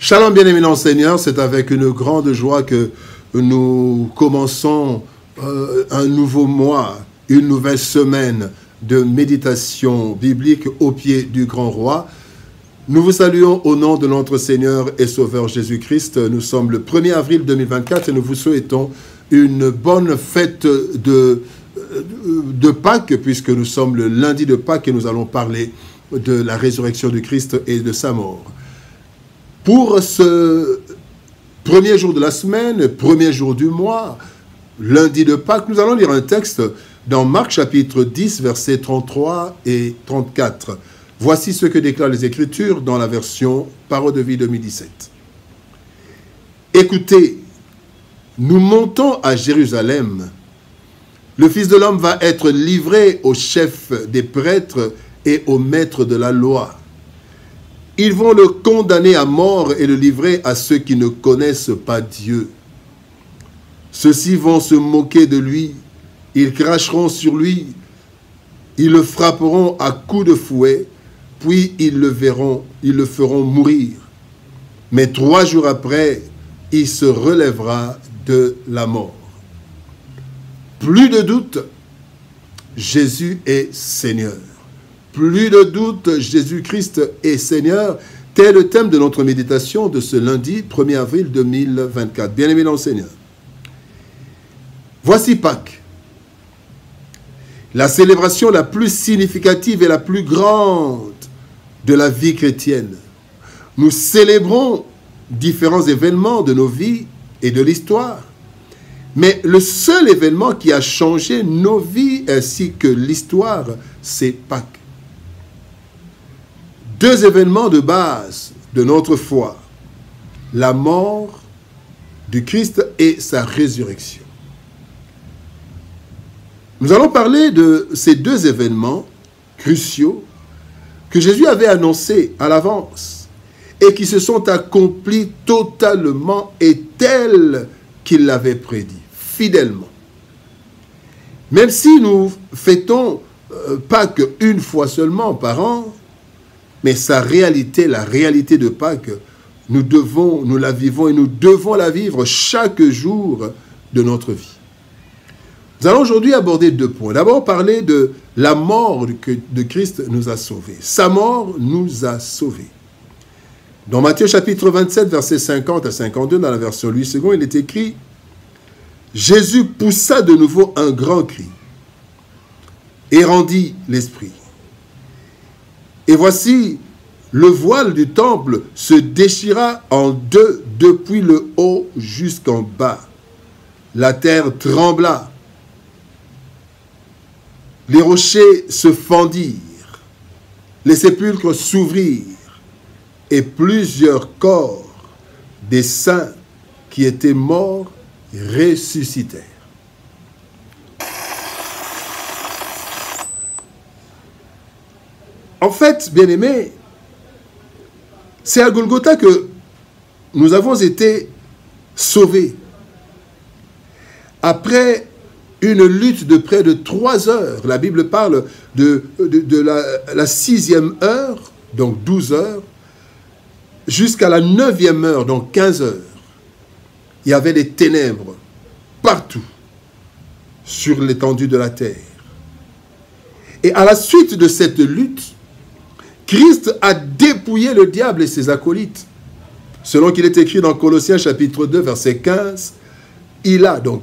Shalom bien-aimés dans le Seigneur, c'est avec une grande joie que nous commençons un nouveau mois, une nouvelle semaine de méditation biblique au pied du grand roi. Nous vous saluons au nom de notre Seigneur et Sauveur Jésus-Christ. Nous sommes le 1er avril 2024 et nous vous souhaitons une bonne fête de Pâques, puisque nous sommes le lundi de Pâques et nous allons parler de la résurrection du Christ et de sa mort. Pour ce premier jour de la semaine, premier jour du mois, lundi de Pâques, nous allons lire un texte dans Marc chapitre 10, versets 33 et 34. Voici ce que déclarent les Écritures dans la version Parole de vie 2017. Écoutez, nous montons à Jérusalem. Le Fils de l'homme va être livré aux chefs des prêtres et aux maîtres de la loi. Ils vont le condamner à mort et le livrer à ceux qui ne connaissent pas Dieu. Ceux-ci vont se moquer de lui, ils cracheront sur lui, ils le frapperont à coups de fouet, puis ils le feront mourir. Mais 3 jours après, il se relèvera de la mort. Plus de doute, Jésus est Seigneur. Plus de doute, Jésus-Christ est Seigneur. Tel est le thème de notre méditation de ce lundi 1er avril 2024. Bien-aimés dans le Seigneur. Voici Pâques. La célébration la plus significative et la plus grande de la vie chrétienne. Nous célébrons différents événements de nos vies et de l'histoire. Mais le seul événement qui a changé nos vies ainsi que l'histoire, c'est Pâques. 2 événements de base de notre foi, la mort du Christ et sa résurrection. Nous allons parler de ces 2 événements cruciaux que Jésus avait annoncés à l'avance et qui se sont accomplis totalement et tels qu'il l'avait prédit, fidèlement. Même si nous fêtons Pâques une fois seulement par an, mais sa réalité, la réalité de Pâques, nous la vivons et nous devons la vivre chaque jour de notre vie. Nous allons aujourd'hui aborder 2 points. D'abord, parler de la mort de Christ nous a sauvés. Sa mort nous a sauvés. Dans Matthieu chapitre 27, versets 50 à 52, dans la version Louis II, il est écrit « Jésus poussa de nouveau un grand cri et rendit l'esprit. Et voici, le voile du temple se déchira en 2 depuis le haut jusqu'en bas. La terre trembla. Les rochers se fendirent. Les sépulcres s'ouvrirent. Et plusieurs corps des saints qui étaient morts ressuscitèrent. » En fait, bien-aimés, c'est à Golgotha que nous avons été sauvés. Après une lutte de près de 3 heures, la Bible parle de la 6e heure, donc 12 heures, jusqu'à la 9e heure, donc 15 heures. Il y avait des ténèbres partout sur l'étendue de la terre. Et à la suite de cette lutte, Christ a dépouillé le diable et ses acolytes. Selon qu'il est écrit dans Colossiens chapitre 2, verset 15,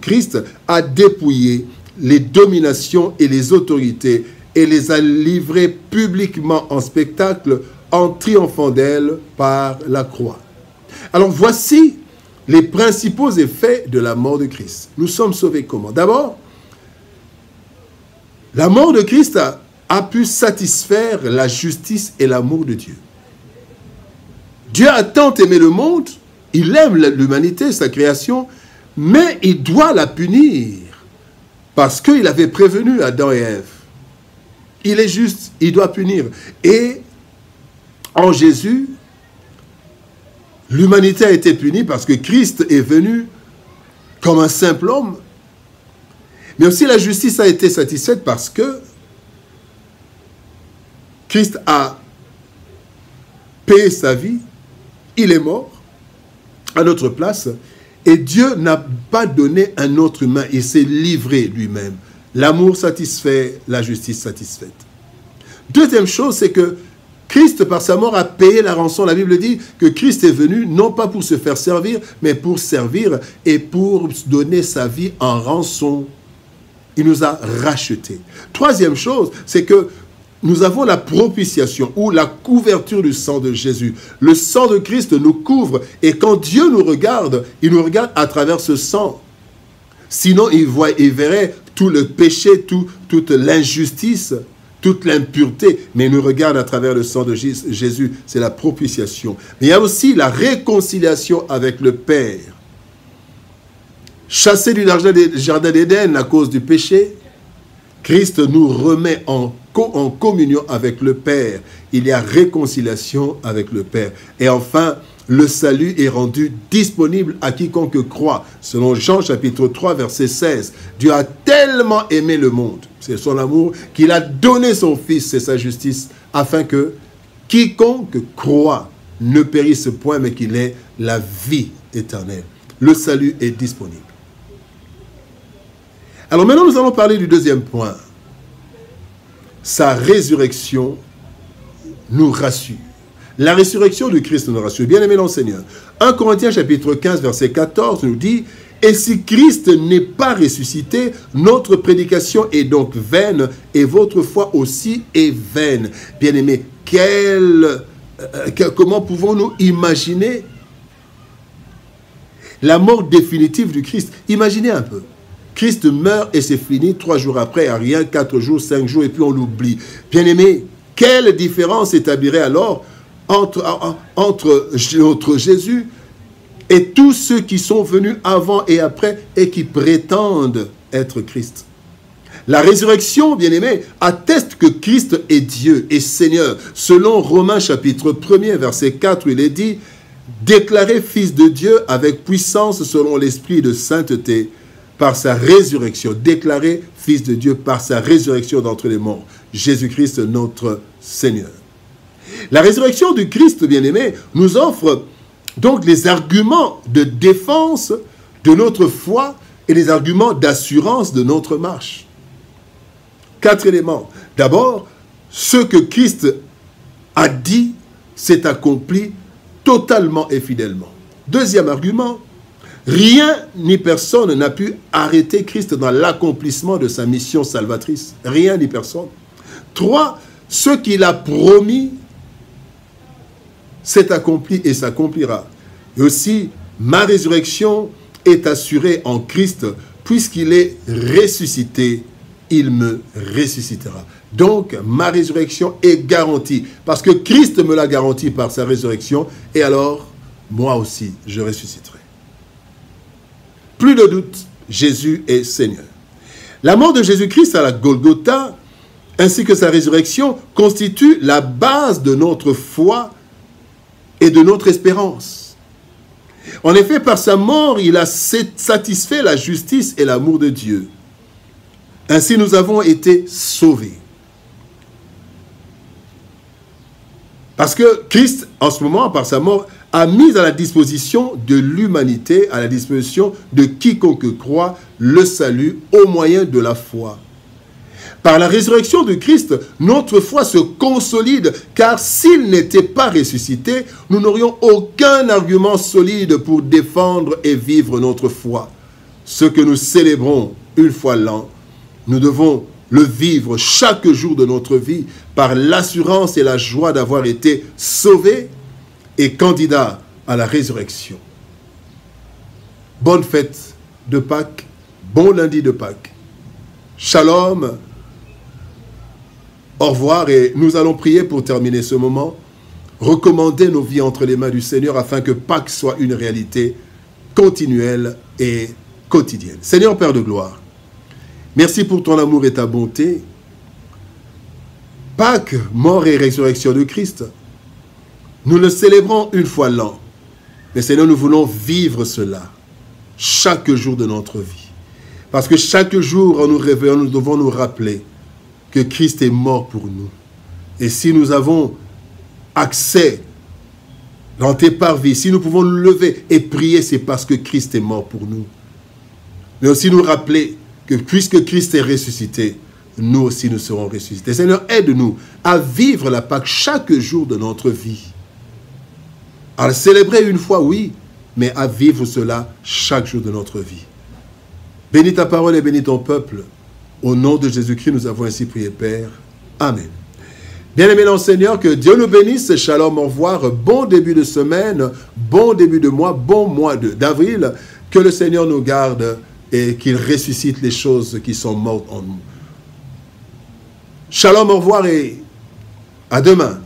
Christ a dépouillé les dominations et les autorités et les a livrées publiquement en spectacle en triomphant d'elles par la croix. Alors voici les principaux effets de la mort de Christ. Nous sommes sauvés comment? D'abord, la mort de Christ a pu satisfaire la justice et l'amour de Dieu. Dieu a tant aimé le monde, il aime l'humanité, sa création, mais il doit la punir parce qu'il avait prévenu Adam et Ève. Il est juste, il doit punir. Et en Jésus, l'humanité a été punie parce que Christ est venu comme un simple homme. Mais aussi la justice a été satisfaite parce que Christ a payé sa vie, il est mort, à notre place. Et Dieu n'a pas donné un autre humain. Il s'est livré lui-même. L'amour satisfait, la justice satisfaite. Deuxième chose, c'est que Christ, par sa mort, a payé la rançon. La Bible dit que Christ est venu, non pas pour se faire servir, mais pour servir et pour donner sa vie en rançon. Il nous a rachetés. Troisième chose, c'est que nous avons la propitiation ou la couverture du sang de Jésus. Le sang de Christ nous couvre et quand Dieu nous regarde, il nous regarde à travers ce sang. Sinon, il verrait tout le péché, toute l'injustice, toute l'impureté, mais il nous regarde à travers le sang de Jésus. C'est la propitiation. Mais il y a aussi la réconciliation avec le Père. Chassé du jardin d'Éden à cause du péché, Christ nous remet en communion avec le Père. Il y a réconciliation avec le Père. Et enfin, le salut est rendu disponible à quiconque croit. Selon Jean chapitre 3, verset 16, Dieu a tellement aimé le monde, c'est son amour, qu'il a donné son Fils, c'est sa justice, afin que quiconque croit ne périsse point, mais qu'il ait la vie éternelle. Le salut est disponible. Alors maintenant, nous allons parler du deuxième point. Sa résurrection nous rassure. La résurrection de Christ nous rassure. Bien-aimé dans le Seigneur. 1 Corinthiens chapitre 15, verset 14 nous dit « Et si Christ n'est pas ressuscité, notre prédication est donc vaine, et votre foi aussi est vaine. » Bien-aimé, comment pouvons-nous imaginer la mort définitive du Christ? Imaginez un peu. Christ meurt et c'est fini, 3 jours après, à rien, 4 jours, 5 jours, et puis on l'oublie. Bien-aimé, quelle différence établirait alors entre notre Jésus et tous ceux qui sont venus avant et après et qui prétendent être Christ? La résurrection, bien-aimé, atteste que Christ est Dieu et Seigneur. Selon Romains chapitre 1er, verset 4, il est dit « Déclaré fils de Dieu avec puissance selon l'esprit de sainteté, par sa résurrection, déclaré fils de Dieu par sa résurrection d'entre les morts, Jésus-Christ notre Seigneur. » La résurrection du Christ, bien-aimé, nous offre donc les arguments de défense de notre foi et les arguments d'assurance de notre marche. 4 éléments. D'abord, ce que Christ a dit s'est accompli totalement et fidèlement. Deuxième argument, rien ni personne n'a pu arrêter Christ dans l'accomplissement de sa mission salvatrice. Rien ni personne. 3, ce qu'il a promis s'est accompli et s'accomplira. Et aussi, ma résurrection est assurée en Christ, puisqu'il est ressuscité, il me ressuscitera. Donc, ma résurrection est garantie, parce que Christ me l'a garantie par sa résurrection, et alors, moi aussi, je ressusciterai. Plus de doute, Jésus est Seigneur. La mort de Jésus-Christ à la Golgotha, ainsi que sa résurrection, constitue la base de notre foi et de notre espérance. En effet, par sa mort, il a satisfait la justice et l'amour de Dieu. Ainsi, nous avons été sauvés. Parce que Christ, en ce moment, par sa mort, a mis à la disposition de l'humanité, à la disposition de quiconque croit, le salut au moyen de la foi. Par la résurrection de Christ, notre foi se consolide, car s'il n'était pas ressuscité, nous n'aurions aucun argument solide pour défendre et vivre notre foi. Ce que nous célébrons une fois l'an, nous devons le vivre chaque jour de notre vie par l'assurance et la joie d'avoir été sauvés et candidats à la résurrection. Bonne fête de Pâques, bon lundi de Pâques. Shalom. Au revoir et nous allons prier pour terminer ce moment. Recommander nos vies entre les mains du Seigneur afin que Pâques soit une réalité continuelle et quotidienne. Seigneur Père de gloire, merci pour ton amour et ta bonté. Pâques, mort et résurrection de Christ, nous le célébrons une fois l'an. Mais Seigneur, nous voulons vivre cela chaque jour de notre vie. Parce que chaque jour, en nous réveillant, nous devons nous rappeler que Christ est mort pour nous. Et si nous avons accès dans tes parvis, si nous pouvons nous lever et prier, c'est parce que Christ est mort pour nous. Mais aussi nous rappeler que puisque Christ est ressuscité, nous aussi nous serons ressuscités. Seigneur, aide-nous à vivre la Pâque chaque jour de notre vie. À le célébrer une fois, oui, mais à vivre cela chaque jour de notre vie. Bénis ta parole et bénis ton peuple. Au nom de Jésus-Christ, nous avons ainsi prié, Père. Amen. Bien-aimés dans le Seigneur, que Dieu nous bénisse. Shalom, au revoir. Bon début de semaine, bon début de mois, bon mois d'avril. Que le Seigneur nous garde et qu'il ressuscite les choses qui sont mortes en nous. Shalom, au revoir et à demain.